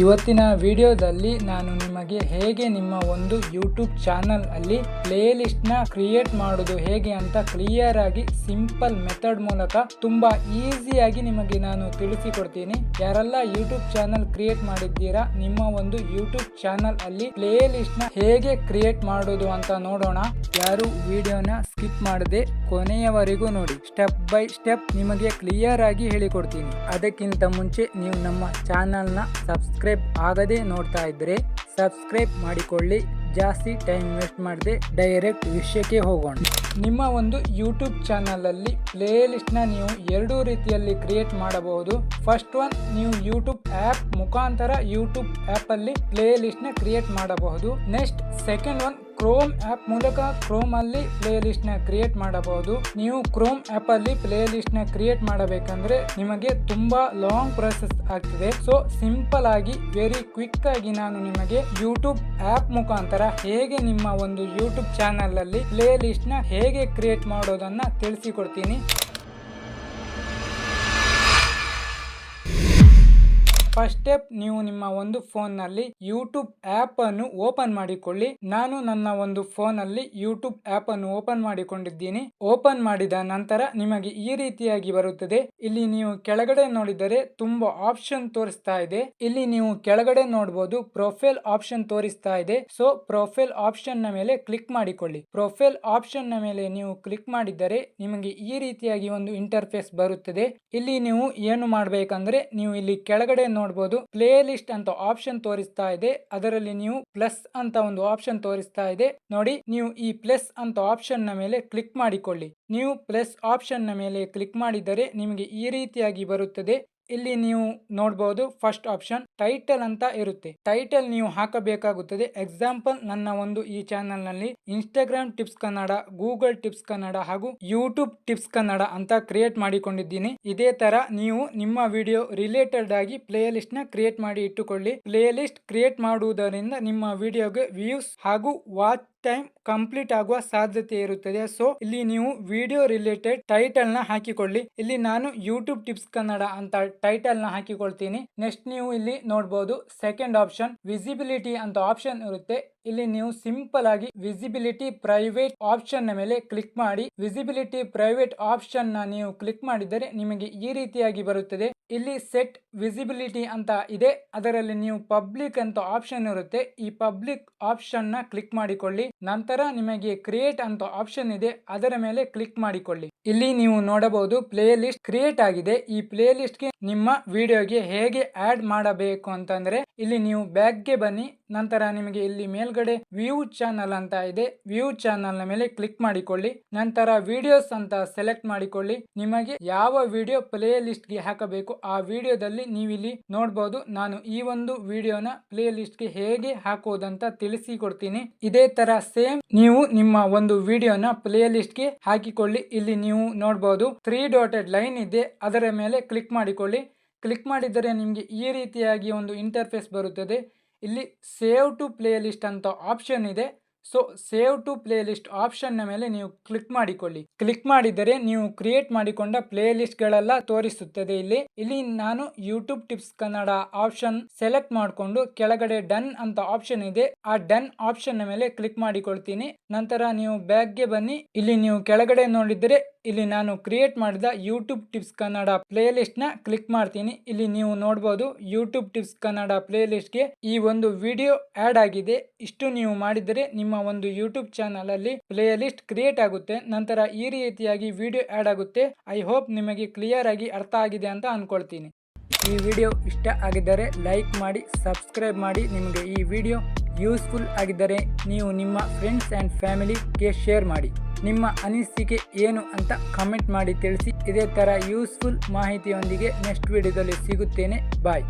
ಇವತ್ತಿನ ವಿಡಿಯೋದಲ್ಲಿ ನಾನು ನಿಮಗೆ ಹೇಗೆ ನಿಮ್ಮ ಒಂದು ಯೂಟ್ಯೂಬ್ ಚಾನಲ್ ಅಲ್ಲಿ ಪ್ಲೇ ಲಿಸ್ಟ್ ನ ಕ್ರಿಯೇಟ್ ಮಾಡೋದು ಹೇಗೆ ಅಂತ ಕ್ಲಿಯರ್ ಆಗಿ ಸಿಂಪಲ್ ಮೆಥಡ್ ಮೂಲಕ ತುಂಬಾ ಈಸಿಯಾಗಿ ನಿಮಗೆ ನಾನು ತಿಳಿಸಿಕೊಡ್ತೀನಿ. ಯಾರೆಲ್ಲ ಯೂಟ್ಯೂಬ್ ಚಾನಲ್ ಕ್ರಿಯೇಟ್ ಮಾಡಿದ್ದೀರಾ, ನಿಮ್ಮ ಒಂದು ಯೂಟ್ಯೂಬ್ ಚಾನಲ್ ಅಲ್ಲಿ ಪ್ಲೇ ಲಿಸ್ಟ್ ನ ಹೇಗೆ ಕ್ರಿಯೇಟ್ ಮಾಡೋದು ಅಂತ ನೋಡೋಣ. ಯಾರು ವಿಡಿಯೋನ ಸ್ಕಿಪ್ ಮಾಡದೆ ಕೊನೆಯವರೆಗೂ ನೋಡಿ. ಸ್ಟೆಪ್ ಬೈ ಸ್ಟೆಪ್ ನಿಮಗೆ ಕ್ಲಿಯರ್ ಆಗಿ ಹೇಳಿಕೊಡ್ತೀನಿ. ಅದಕ್ಕಿಂತ ಮುಂಚೆ ನೀವು ನಮ್ಮ ಚಾನಲ್ ನ ಸಬ್ಸ್ಕ್ರೈಬ್ ಆಗದೆ ನೋಡ್ತಾ ಇದ್ರೆ ಸಬ್ಸ್ಕ್ರೈಬ್ ಮಾಡಿಕೊಳ್ಳಿ. ಜಾಸ್ತಿ ಟೈಮ್ ವೇಸ್ಟ್ ಮಾಡದೆ ಡೈರೆಕ್ಟ್ ವಿಷಯಕ್ಕೆ ಹೋಗೋಣ. ನಿಮ್ಮ ಒಂದು ಯೂಟ್ಯೂಬ್ ಚಾನಲ್ ಅಲ್ಲಿ ಪ್ಲೇ ಲಿಸ್ಟ್ ನ ನೀವು ಎರಡು ರೀತಿಯಲ್ಲಿ ಕ್ರಿಯೇಟ್ ಮಾಡಬಹುದು. ಫಸ್ಟ್ ಒನ್, ನೀವು ಯೂಟ್ಯೂಬ್ ಆಪ್ ಮುಖಾಂತರ ಯೂಟ್ಯೂಬ್ ಆಪ್ ಅಲ್ಲಿ ಪ್ಲೇ ಲಿಸ್ಟ್ ನ ಕ್ರಿಯೇಟ್ ಮಾಡಬಹುದು. Next second one, Chrome app ಮೂಲಕ ಕ್ರೋಮ್ ಅಲ್ಲಿ ಪ್ಲೇ ಲಿಸ್ಟ್ ನ ಕ್ರಿಯೇಟ್ ಮಾಡಬಹುದು. ನೀವು ಕ್ರೋಮ್ ಆಪ್ ಅಲ್ಲಿ ಪ್ಲೇ ಲಿಸ್ಟ್ ನ ಕ್ರಿಯೇಟ್ ಮಾಡಬೇಕಂದ್ರೆ ನಿಮಗೆ ತುಂಬಾ ಲಾಂಗ್ ಪ್ರೊಸೆಸ್ ಆಗ್ತದೆ. ಸೊ ಸಿಂಪಲ್ ಆಗಿ ವೆರಿ ಕ್ವಿಕ್ ಆಗಿ ನಾನು ನಿಮಗೆ ಯೂಟ್ಯೂಬ್ ಆಪ್ ಮುಖಾಂತರ ಹೇಗೆ ನಿಮ್ಮ ಒಂದು ಯೂಟ್ಯೂಬ್ ಚಾನಲ್ ಅಲ್ಲಿ ಪ್ಲೇ ಲಿಸ್ಟ್ ನ ಹೇಗೆ ಕ್ರಿಯೇಟ್ ಮಾಡೋದನ್ನ ತಿಳಿಸಿಕೊಡ್ತೀನಿ. ಫಸ್ಟ್ ಸ್ಟೆಪ್, ನೀವು ನಿಮ್ಮ ಒಂದು ಫೋನ್ ನಲ್ಲಿ ಯೂಟ್ಯೂಬ್ ಆಪ್ ಅನ್ನು ಓಪನ್ ಮಾಡಿಕೊಳ್ಳಿ. ನಾನು ನನ್ನ ಒಂದು ಫೋನ್ ಅಲ್ಲಿ ಯೂಟ್ಯೂಬ್ ಆಪ್ ಅನ್ನು ಓಪನ್ ಮಾಡಿಕೊಂಡಿದ್ದೀನಿ. ಓಪನ್ ಮಾಡಿದ ನಂತರ ನಿಮಗೆ ಈ ರೀತಿಯಾಗಿ ಬರುತ್ತದೆ. ಇಲ್ಲಿ ನೀವು ಕೆಳಗಡೆ ನೋಡಿದರೆ ತುಂಬಾ ಆಪ್ಷನ್ ತೋರಿಸ್ತಾ ಇದೆ. ಇಲ್ಲಿ ನೀವು ಕೆಳಗಡೆ ನೋಡಬಹುದು ಪ್ರೊಫೈಲ್ ಆಪ್ಷನ್ ತೋರಿಸ್ತಾ ಇದೆ. ಸೊ ಪ್ರೊಫೈಲ್ ಆಪ್ಷನ್ ನ ಮೇಲೆ ಕ್ಲಿಕ್ ಮಾಡಿಕೊಳ್ಳಿ. ಪ್ರೊಫೈಲ್ ಆಪ್ಷನ್ ನ ಮೇಲೆ ನೀವು ಕ್ಲಿಕ್ ಮಾಡಿದರೆ ನಿಮಗೆ ಈ ರೀತಿಯಾಗಿ ಒಂದು ಇಂಟರ್ಫೇಸ್ ಬರುತ್ತದೆ. ಇಲ್ಲಿ ನೀವು ಏನು ಮಾಡಬೇಕಂದ್ರೆ, ನೀವು ಇಲ್ಲಿ ಕೆಳಗಡೆ ನೋಡಬಹುದು ಪ್ಲೇ ಲಿಸ್ಟ್ ಅಂತ ಆಪ್ಷನ್ ತೋರಿಸ್ತಾ ಇದೆ. ಅದರಲ್ಲಿ ನೀವು ಪ್ಲಸ್ ಅಂತ ಒಂದು ಆಪ್ಷನ್ ತೋರಿಸ್ತಾ ಇದೆ ನೋಡಿ. ನೀವು ಈ ಪ್ಲಸ್ ಅಂತ ಆಪ್ಷನ್ ನ ಮೇಲೆ ಕ್ಲಿಕ್ ಮಾಡಿಕೊಳ್ಳಿ. ನೀವು ಪ್ಲಸ್ ಆಪ್ಷನ್ ನ ಮೇಲೆ ಕ್ಲಿಕ್ ಮಾಡಿದರೆ ನಿಮಗೆ ಈ ರೀತಿಯಾಗಿ ಬರುತ್ತದೆ. ಇಲ್ಲಿ ನೀವು ನೋಡಬಹುದು ಫಸ್ಟ್ ಆಪ್ಷನ್ ಟೈಟಲ್ ಅಂತ ಇರುತ್ತೆ. ಟೈಟಲ್ ನೀವು ಹಾಕಬೇಕಾಗುತ್ತದೆ. ಎಕ್ಸಾಂಪಲ್, ನನ್ನ ಒಂದು ಈ ಚಾನಲ್ ನಲ್ಲಿ Instagram tips Kannada, Google tips Kannada ಹಾಗೂ ಯೂಟ್ಯೂಬ್ ಟಿಪ್ಸ್ ಕನ್ನಡ ಅಂತ ಕ್ರಿಯೇಟ್ ಮಾಡಿಕೊಂಡಿದ್ದೀನಿ. ಇದೇ ತರ ನೀವು ನಿಮ್ಮ ವಿಡಿಯೋ ರಿಲೇಟೆಡ್ ಆಗಿ ಪ್ಲೇ ಲಿಸ್ಟ್ ನ ಕ್ರಿಯೇಟ್ ಮಾಡಿ ಇಟ್ಟುಕೊಳ್ಳಿ. ಪ್ಲೇ ಲಿಸ್ಟ್ ಕ್ರಿಯೇಟ್ ಮಾಡುವುದರಿಂದ ನಿಮ್ಮ ವಿಡಿಯೋಗೆ ವ್ಯೂಸ್ ಹಾಗೂ ವಾಚ್ ಟೈಮ್ ಕಂಪ್ಲೀಟ್ ಆಗುವ ಸಾಧ್ಯತೆ ಇರುತ್ತದೆ. ಸೊ ಇಲ್ಲಿ ನೀವು ವಿಡಿಯೋ ರಿಲೇಟೆಡ್ ಟೈಟಲ್ ನ ಹಾಕಿಕೊಳ್ಳಿ. ಇಲ್ಲಿ ನಾನು ಯೂಟ್ಯೂಬ್ ಟಿಪ್ಸ್ ಕನ್ನಡ ಅಂತ ಟೈಟಲ್ ನ ಹಾಕಿಕೊಳ್ತೀನಿ. ನೆಕ್ಸ್ಟ್ ನೀವು ಇಲ್ಲಿ ನೋಡಬಹುದು ಸೆಕೆಂಡ್ ಆಪ್ಷನ್ ವಿಸಿಬಿಲಿಟಿ ಅಂತ ಆಪ್ಷನ್ ಇರುತ್ತೆ. ಇಲ್ಲಿ ನೀವು ಸಿಂಪಲ್ ಆಗಿ ವಿಸಿಬಿಲಿಟಿ ಪ್ರೈವೇಟ್ ಆಪ್ಷನ್ ನ ಮೇಲೆ ಕ್ಲಿಕ್ ಮಾಡಿ. ವಿಸಿಬಿಲಿಟಿ ಪ್ರೈವೇಟ್ ಆಪ್ಷನ್ ನ ನೀವು ಕ್ಲಿಕ್ ಮಾಡಿದರೆ ನಿಮಗೆ ಈ ರೀತಿಯಾಗಿ ಬರುತ್ತದೆ. ಇಲ್ಲಿ ಸೆಟ್ ವಿಸಿಬಿಲಿಟಿ ಅಂತ ಇದೆ. ಅದರಲ್ಲಿ ನೀವು ಪಬ್ಲಿಕ್ ಅಂತ ಆಪ್ಷನ್ ಇರುತ್ತೆ. ಈ ಪಬ್ಲಿಕ್ ಆಪ್ಷನ್ ನ ಕ್ಲಿಕ್ ಮಾಡಿಕೊಳ್ಳಿ. ನಂತರ ನಿಮಗೆ ಕ್ರಿಯೇಟ್ ಅಂತ ಆಪ್ಷನ್ ಇದೆ, ಅದರ ಮೇಲೆ ಕ್ಲಿಕ್ ಮಾಡಿಕೊಳ್ಳಿ. ಇಲ್ಲಿ ನೀವು ನೋಡಬಹುದು ಪ್ಲೇ ಲಿಸ್ಟ್ ಕ್ರಿಯೇಟ್ ಆಗಿದೆ. ಈ ಪ್ಲೇ ಲಿಸ್ಟ್ ಗೆ ನಿಮ್ಮ ವಿಡಿಯೋಗೆ ಹೇಗೆ ಆಡ್ ಮಾಡಬೇಕು ಅಂತಂದ್ರೆ, ಇಲ್ಲಿ ನೀವು ಬ್ಯಾಕ್ ಗೆ ಬನ್ನಿ. ನಂತರ ನಿಮಗೆ ಇಲ್ಲಿ ಮೇಲ್ಗಡೆ ವ್ಯೂ ಚಾನಲ್ ಅಂತ ಇದೆ. ವ್ಯೂ ಚಾನಲ್ ನ ಮೇಲೆ ಕ್ಲಿಕ್ ಮಾಡಿಕೊಳ್ಳಿ. ನಂತರ ವಿಡಿಯೋಸ್ ಅಂತ ಸೆಲೆಕ್ಟ್ ಮಾಡಿಕೊಳ್ಳಿ. ನಿಮಗೆ ಯಾವ ವಿಡಿಯೋ ಪ್ಲೇ ಲಿಸ್ಟ್ ಗೆ ಹಾಕಬೇಕು ಆ ವಿಡಿಯೋದಲ್ಲಿ ನೀವು ಇಲ್ಲಿ ನೋಡಬಹುದು. ನಾನು ಈ ಒಂದು ವಿಡಿಯೋನ ಪ್ಲೇ ಲಿಸ್ಟ್ ಗೆ ಹೇಗೆ ಹಾಕುವುದಂತ ತಿಳಿಸಿಕೊಡ್ತೀನಿ. ಇದೇ ತರ ಸೇಮ್ ನೀವು ನಿಮ್ಮ ಒಂದು ವಿಡಿಯೋನ ಪ್ಲೇ ಲಿಸ್ಟ್ ಗೆ ಹಾಕಿಕೊಳ್ಳಿ. ಇಲ್ಲಿ ನೀವು ನೋಡಬಹುದು 3 ಡಾಟೆಡ್ ಲೈನ್ ಇದೆ, ಅದರ ಮೇಲೆ ಕ್ಲಿಕ್ ಮಾಡಿಕೊಳ್ಳಿ. ಕ್ಲಿಕ್ ಮಾಡಿದರೆ ನಿಮಗೆ ಈ ರೀತಿಯಾಗಿ ಒಂದು ಇಂಟರ್ಫೇಸ್ ಬರುತ್ತದೆ. ಇಲ್ಲಿ ಸೇವ್ ಟು ಪ್ಲೇ ಲಿಸ್ಟ್ ಅಂತ ಆಪ್ಷನ್ ಇದೆ. So save to playlist option ನ ಮೇಲೆ ನೀವು ಕ್ಲಿಕ್ ಮಾಡಿಕೊಳ್ಳಿ. ಕ್ಲಿಕ್ ಮಾಡಿದರೆ ನೀವು ಕ್ರಿಯೇಟ್ ಮಾಡಿಕೊಂಡ ಪ್ಲೇ ಲಿಸ್ಟ್ ಗಳೆಲ್ಲ ತೋರಿಸುತ್ತದೆ. ಇಲ್ಲಿ ನಾನು YouTube tips Kannada option select ಮಾಡಿಕೊಂಡು ಕೆಳಗಡೆ ಡನ್ ಅಂತ ಆಪ್ಷನ್ ಇದೆ. ಆ ಡನ್ ಆಪ್ಷನ್ ನ ಮೇಲೆ ಕ್ಲಿಕ್ ಮಾಡಿಕೊಳ್ತೀನಿ. ನಂತರ ನೀವು ಬ್ಯಾಕ್ ಗೆ ಬನ್ನಿ. ಇಲ್ಲಿ ನೀವು ಕೆಳಗಡೆ ನೋಡಿದರೆ ಇಲ್ಲಿ ನಾನು ಕ್ರಿಯೇಟ್ ಮಾಡಿದ YouTube tips Kannada play list ನ ಕ್ಲಿಕ್ ಮಾಡ್ತೀನಿ. ಇಲ್ಲಿ ನೀವು ನೋಡಬಹುದು YouTube tips Kannada play list ಗೆ ಈ ಒಂದು ವಿಡಿಯೋ ಆಡ್ ಆಗಿದೆ. ಇಷ್ಟು ನೀವು ಮಾಡಿದರೆ ನಿಮ್ಮ ಒಂದು ಯೂಟ್ಯೂಬ್ ಚಾನಲ್ ಅಲ್ಲಿ ಪ್ಲೇ ಲಿಸ್ಟ್ ಕ್ರಿಯೇಟ್ ಆಗುತ್ತೆ. ನಂತರ ಈ ರೀತಿಯಾಗಿ ವಿಡಿಯೋ ಆಡ್ ಆಗುತ್ತೆ. ಐ ಹೋಪ್ ನಿಮಗೆ ಕ್ಲಿಯರ್ ಆಗಿ ಅರ್ಥ ಆಗಿದೆ ಅಂತ ಅನ್ಕೊಳ್ತೀನಿ. ಈ ವಿಡಿಯೋ ಇಷ್ಟ ಆಗಿದ್ದರೆ ಲೈಕ್ ಮಾಡಿ, ಸಬ್ಸ್ಕ್ರೈಬ್ ಮಾಡಿ. ನಿಮಗೆ ಈ ವಿಡಿಯೋ ಯೂಸ್ಫುಲ್ ಆಗಿದ್ದರೆ ನೀವು ನಿಮ್ಮ ಫ್ರೆಂಡ್ಸ್ ಅಂಡ್ ಫ್ಯಾಮಿಲಿಗೆ ಶೇರ್ ಮಾಡಿ. ನಿಮ್ಮ ಅನಿಸಿಕೆ ಏನು ಅಂತ ಕಮೆಂಟ್ ಮಾಡಿ ತಿಳಿಸಿ. ಇದೇ ತರ ಯೂಸ್ಫುಲ್ ಮಾಹಿತಿಯೊಂದಿಗೆ ನೆಕ್ಸ್ಟ್ ವಿಡಿಯೋದಲ್ಲಿ ಸಿಗುತ್ತೇನೆ. ಬಾಯ್.